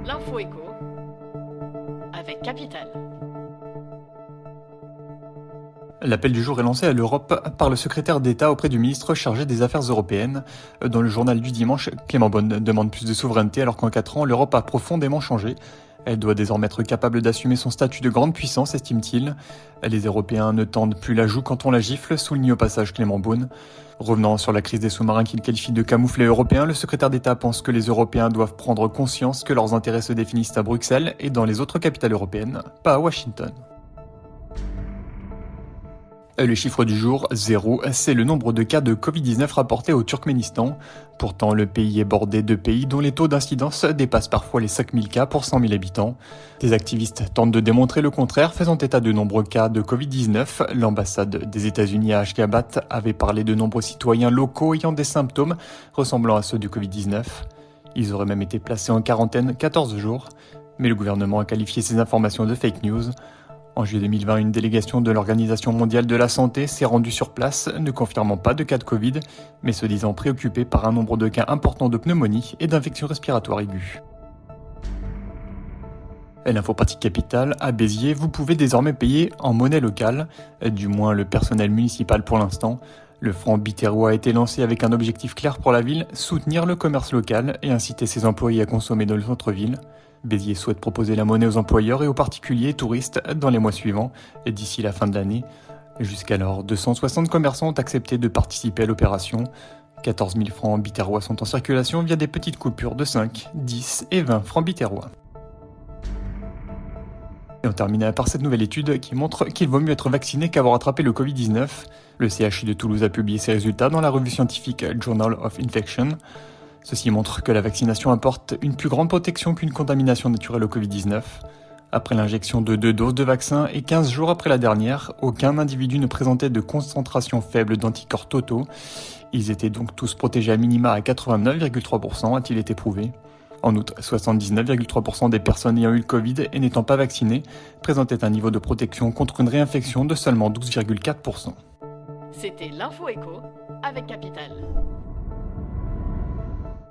L'info écho avec Capital. L'appel du jour est lancé à l'Europe par le secrétaire d'État auprès du ministre chargé des Affaires européennes. Dans le journal du dimanche, Clément Beaune demande plus de souveraineté alors qu'en 4 ans, l'Europe a profondément changé. Elle doit désormais être capable d'assumer son statut de grande puissance, estime-t-il. Les Européens ne tendent plus la joue quand on la gifle, souligne au passage Clément Beaune. Revenant sur la crise des sous-marins qu'il qualifie de camouflet européen, le secrétaire d'État pense que les Européens doivent prendre conscience que leurs intérêts se définissent à Bruxelles et dans les autres capitales européennes, pas à Washington. Le chiffre du jour, 0, c'est le nombre de cas de Covid-19 rapportés au Turkménistan. Pourtant, le pays est bordé de pays dont les taux d'incidence dépassent parfois les 5000 cas pour 100 000 habitants. Des activistes tentent de démontrer le contraire, faisant état de nombreux cas de Covid-19. L'ambassade des États-Unis à Ashgabat avait parlé de nombreux citoyens locaux ayant des symptômes ressemblant à ceux du Covid-19. Ils auraient même été placés en quarantaine 14 jours. Mais le gouvernement a qualifié ces informations de fake news. En juillet 2020, une délégation de l'Organisation mondiale de la santé s'est rendue sur place, ne confirmant pas de cas de Covid, mais se disant préoccupée par un nombre de cas importants de pneumonie et d'infections respiratoires aiguës. L'info pratique capitale, à Béziers, vous pouvez désormais payer en monnaie locale, du moins le personnel municipal pour l'instant. Le franc biterrois a été lancé avec un objectif clair pour la ville, soutenir le commerce local et inciter ses employés à consommer dans le centre-ville. Béziers souhaite proposer la monnaie aux employeurs et aux particuliers et touristes dans les mois suivants, et d'ici la fin de l'année. Jusqu'alors, 260 commerçants ont accepté de participer à l'opération. 14 000 francs biterrois sont en circulation via des petites coupures de 5, 10 et 20 francs biterrois. Et on termine par cette nouvelle étude qui montre qu'il vaut mieux être vacciné qu'avoir attrapé le Covid-19. Le CHU de Toulouse a publié ses résultats dans la revue scientifique Journal of Infection. Ceci montre que la vaccination apporte une plus grande protection qu'une contamination naturelle au Covid-19. Après l'injection de 2 doses de vaccin et 15 jours après la dernière, aucun individu ne présentait de concentration faible d'anticorps totaux. Ils étaient donc tous protégés à minima à 89,3%, a-t-il été prouvé. En outre, 79,3% des personnes ayant eu le Covid et n'étant pas vaccinées présentaient un niveau de protection contre une réinfection de seulement 12,4%. C'était l'info écho avec Capital.